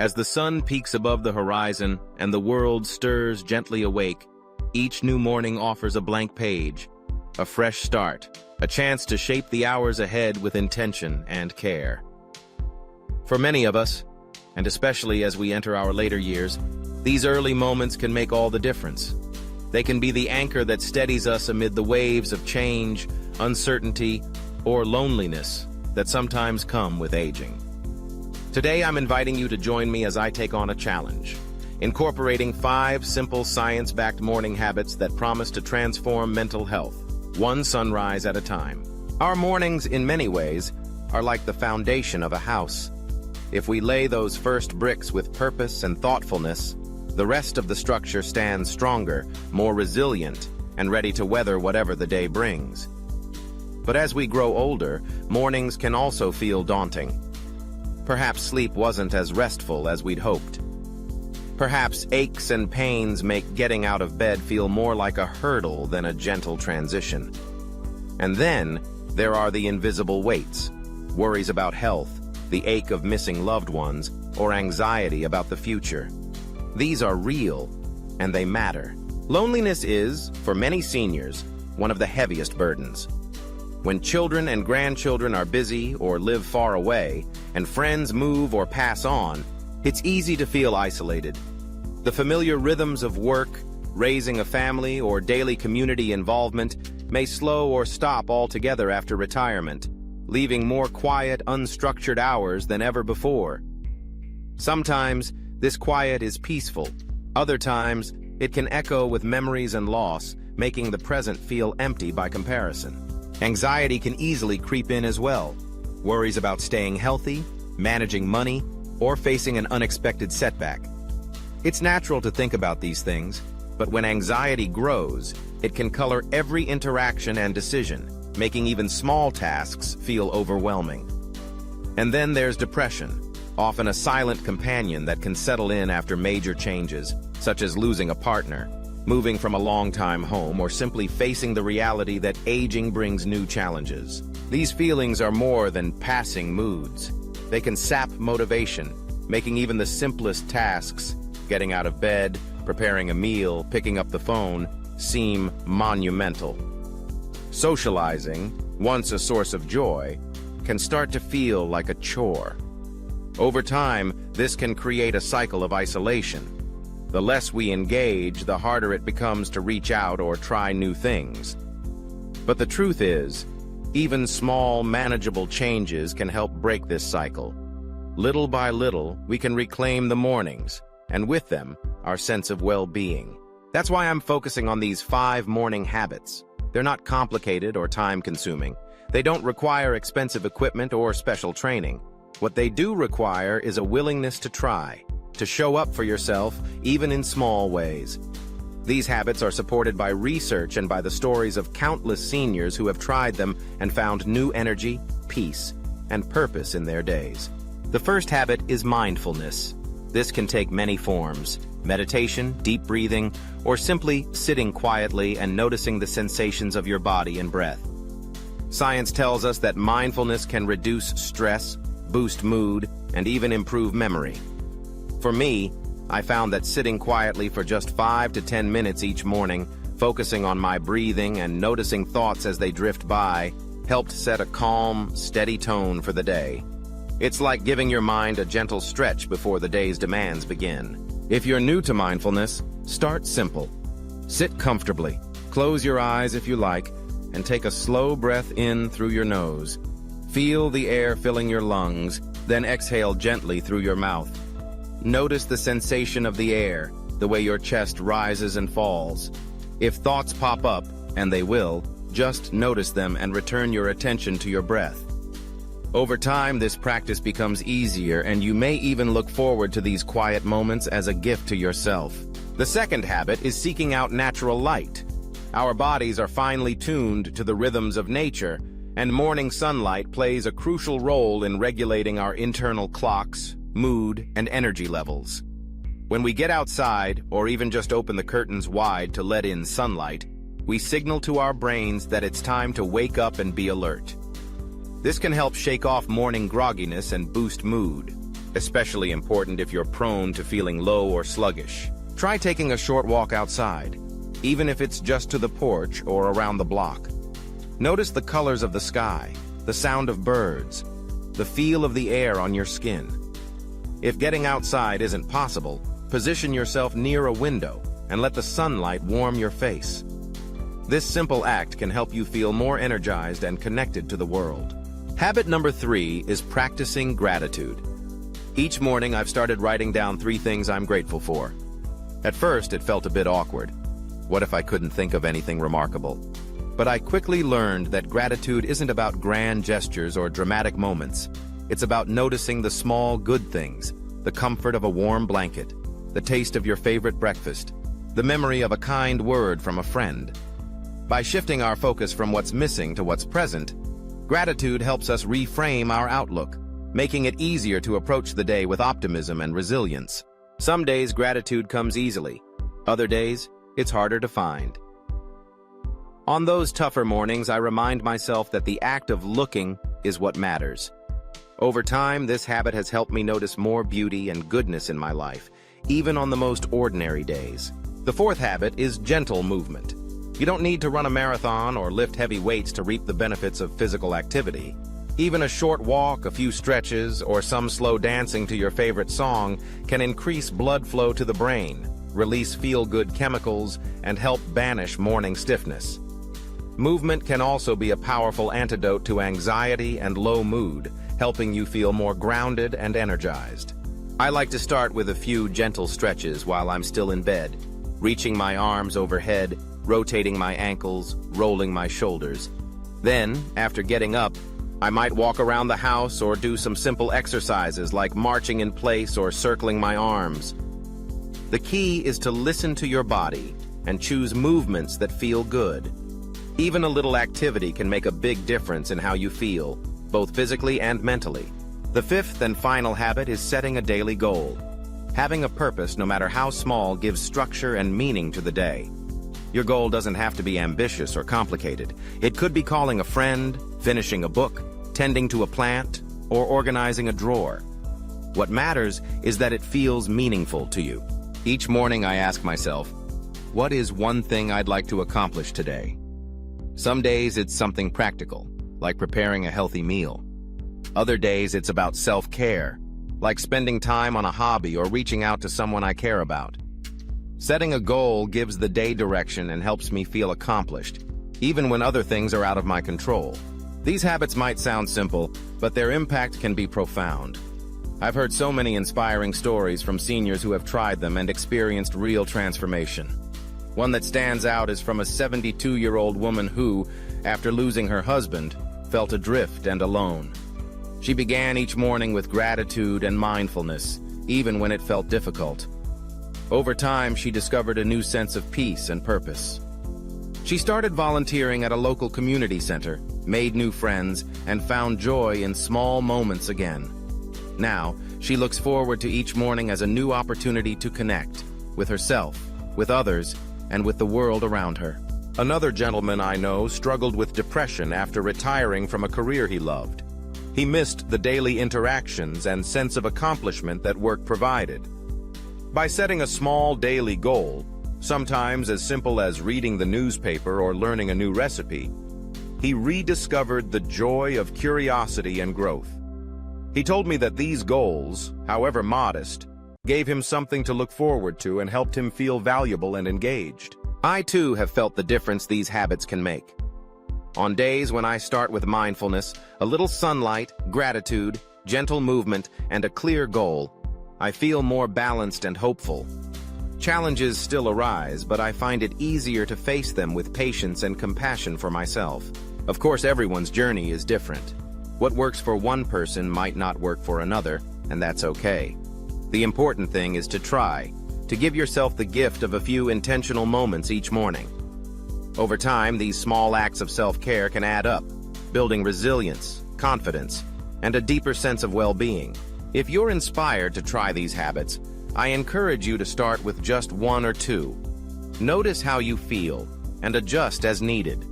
As the sun peaks above the horizon and the world stirs gently awake, each new morning offers a blank page, a fresh start, a chance to shape the hours ahead with intention and care. For many of us, and especially as we enter our later years, these early moments can make all the difference. They can be the anchor that steadies us amid the waves of change, uncertainty, or loneliness that sometimes come with aging. Today, I'm inviting you to join me as I take on a challenge, incorporating 5 simple science-backed morning habits that promise to transform mental health, one sunrise at a time. Our mornings, in many ways, are like the foundation of a house. If we lay those first bricks with purpose and thoughtfulness, the rest of the structure stands stronger, more resilient, and ready to weather whatever the day brings. But as we grow older, mornings can also feel daunting. Perhaps sleep wasn't as restful as we'd hoped. Perhaps aches and pains make getting out of bed feel more like a hurdle than a gentle transition. And then there are the invisible weights, worries about health, the ache of missing loved ones, or anxiety about the future. These are real, and they matter. Loneliness is, for many seniors, one of the heaviest burdens. When children and grandchildren are busy or live far away, and friends move or pass on, it's easy to feel isolated. The familiar rhythms of work, raising a family, or daily community involvement may slow or stop altogether after retirement, leaving more quiet, unstructured hours than ever before. Sometimes, this quiet is peaceful. Other times, it can echo with memories and loss, making the present feel empty by comparison. Anxiety can easily creep in as well. Worries about staying healthy, managing money, or facing an unexpected setback. It's natural to think about these things, but when anxiety grows, it can color every interaction and decision, making even small tasks feel overwhelming. And then there's depression, often a silent companion that can settle in after major changes, such as losing a partner, moving from a long-time home, or simply facing the reality that aging brings new challenges. These feelings are more than passing moods. They can sap motivation, making even the simplest tasks, getting out of bed, preparing a meal, picking up the phone, seem monumental. Socializing, once a source of joy, can start to feel like a chore. Over time, this can create a cycle of isolation. The less we engage, the harder it becomes to reach out or try new things. But the truth is, even small, manageable changes can help break this cycle. Little by little, we can reclaim the mornings, and with them, our sense of well-being. That's why I'm focusing on these 5 morning habits. They're not complicated or time-consuming. They don't require expensive equipment or special training. What they do require is a willingness to try, to show up for yourself, even in small ways. These habits are supported by research and by the stories of countless seniors who have tried them and found new energy, peace, and purpose in their days. The first habit is mindfulness. This can take many forms: meditation, deep breathing, or simply sitting quietly and noticing the sensations of your body and breath. Science tells us that mindfulness can reduce stress, boost mood, and even improve memory. For me, I found that sitting quietly for just 5 to 10 minutes each morning, focusing on my breathing and noticing thoughts as they drift by, helped set a calm, steady tone for the day. It's like giving your mind a gentle stretch before the day's demands begin. If you're new to mindfulness, start simple. Sit comfortably, close your eyes if you like, and take a slow breath in through your nose. Feel the air filling your lungs, then exhale gently through your mouth. Notice the sensation of the air, the way your chest rises and falls. If thoughts pop up, and they will, just notice them and return your attention to your breath. Over time, this practice becomes easier, and you may even look forward to these quiet moments as a gift to yourself. The second habit is seeking out natural light. Our bodies are finely tuned to the rhythms of nature, and morning sunlight plays a crucial role in regulating our internal clocks, mood, and energy levels. When we get outside, or even just open the curtains wide to let in sunlight, we signal to our brains that it's time to wake up and be alert. This can help shake off morning grogginess and boost mood. especially important if you're prone to feeling low or sluggish. Try taking a short walk outside, even if it's just to the porch or around the block. Notice the colors of the sky, the sound of birds, the feel of the air on your skin. If getting outside isn't possible, position yourself near a window and let the sunlight warm your face. This simple act can help you feel more energized and connected to the world. Habit number 3 is practicing gratitude. Each morning I've started writing down 3 things I'm grateful for. At first it felt a bit awkward. What if I couldn't think of anything remarkable? But I quickly learned that gratitude isn't about grand gestures or dramatic moments. It's about noticing the small good things, the comfort of a warm blanket, the taste of your favorite breakfast, the memory of a kind word from a friend. By shifting our focus from what's missing to what's present, gratitude helps us reframe our outlook, making it easier to approach the day with optimism and resilience. Some days gratitude comes easily. Other days, it's harder to find. On those tougher mornings, I remind myself that the act of looking is what matters. Over time, this habit has helped me notice more beauty and goodness in my life, even on the most ordinary days. The 4th habit is gentle movement. You don't need to run a marathon or lift heavy weights to reap the benefits of physical activity. Even a short walk, a few stretches, or some slow dancing to your favorite song can increase blood flow to the brain, release feel-good chemicals, and help banish morning stiffness. Movement can also be a powerful antidote to anxiety and low mood, helping you feel more grounded and energized. I like to start with a few gentle stretches while I'm still in bed, reaching my arms overhead, rotating my ankles, rolling my shoulders. Then, after getting up, I might walk around the house or do some simple exercises like marching in place or circling my arms. The key is to listen to your body and choose movements that feel good. Even a little activity can make a big difference in how you feel, both physically and mentally. The 5th and final habit is setting a daily goal. Having a purpose, no matter how small, gives structure and meaning to the day. Your goal doesn't have to be ambitious or complicated. It could be calling a friend, finishing a book, tending to a plant, or organizing a drawer. What matters is that it feels meaningful to you. Each morning I ask myself, what is one thing I'd like to accomplish today? Some days it's something practical, like preparing a healthy meal. Other days it's about self-care, like spending time on a hobby or reaching out to someone I care about. Setting a goal gives the day direction and helps me feel accomplished, even when other things are out of my control. These habits might sound simple, but their impact can be profound. I've heard so many inspiring stories from seniors who have tried them and experienced real transformation. One that stands out is from a 72-year-old woman who, after losing her husband, felt adrift and alone. She began each morning with gratitude and mindfulness, even when it felt difficult. Over time, she discovered a new sense of peace and purpose. She started volunteering at a local community center, made new friends, and found joy in small moments again. Now, she looks forward to each morning as a new opportunity to connect with herself, with others, and with the world around her. Another gentleman I know struggled with depression after retiring from a career he loved. He missed the daily interactions and sense of accomplishment that work provided. By setting a small daily goal, sometimes as simple as reading the newspaper or learning a new recipe, he rediscovered the joy of curiosity and growth. He told me that these goals, however modest, gave him something to look forward to and helped him feel valuable and engaged. I too have felt the difference these habits can make. On days when I start with mindfulness, a little sunlight, gratitude, gentle movement, and a clear goal, I feel more balanced and hopeful. Challenges still arise, but I find it easier to face them with patience and compassion for myself. Of course, everyone's journey is different. What works for one person might not work for another, and that's okay. The important thing is to try, to give yourself the gift of a few intentional moments each morning. Over time, these small acts of self-care can add up, building resilience, confidence, and a deeper sense of well-being. If you're inspired to try these habits, I encourage you to start with just 1 or 2. Notice how you feel and adjust as needed.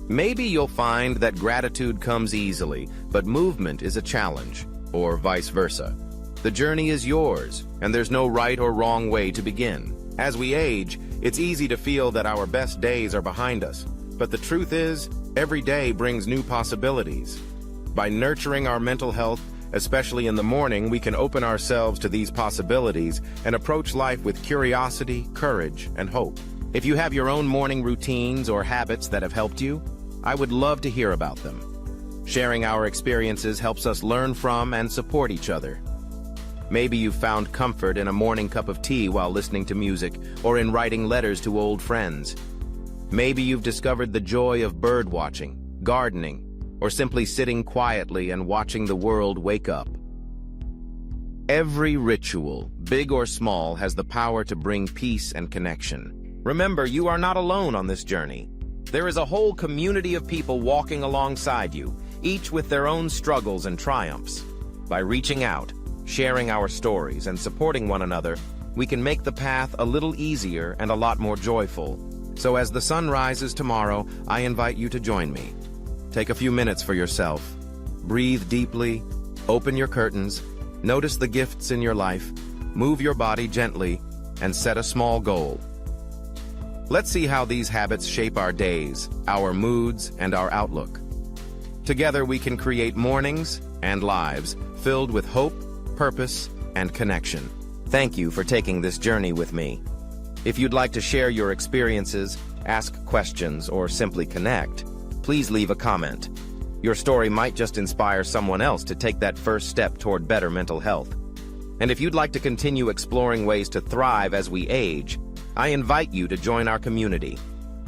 Maybe you'll find that gratitude comes easily, but movement is a challenge, or vice versa. The journey is yours, and there's no right or wrong way to begin. As we age, it's easy to feel that our best days are behind us, but the truth is, every day brings new possibilities. By nurturing our mental health, especially in the morning, we can open ourselves to these possibilities and approach life with curiosity, courage, and hope. If you have your own morning routines or habits that have helped you, I would love to hear about them. Sharing our experiences helps us learn from and support each other. Maybe you've found comfort in a morning cup of tea while listening to music, or in writing letters to old friends. Maybe you've discovered the joy of bird watching, gardening, or simply sitting quietly and watching the world wake up. Every ritual, big or small, has the power to bring peace and connection. Remember, you are not alone on this journey. There is a whole community of people walking alongside you, each with their own struggles and triumphs. By reaching out, sharing our stories, and supporting one another, we can make the path a little easier and a lot more joyful. So as the sun rises tomorrow, I invite you to join me. Take a few minutes for yourself. Breathe deeply, open your curtains, notice the gifts in your life, move your body gently, and set a small goal. Let's see how these habits shape our days, our moods, and our outlook. Together we can create mornings and lives filled with hope, purpose, and connection. Thank you for taking this journey with me. If you'd like to share your experiences, ask questions, or simply connect, please leave a comment. Your story might just inspire someone else to take that first step toward better mental health. And if you'd like to continue exploring ways to thrive as we age, I invite you to join our community.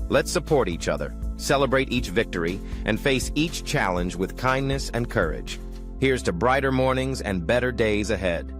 Let's support each other, celebrate each victory, and face each challenge with kindness and courage. Here's to brighter mornings and better days ahead.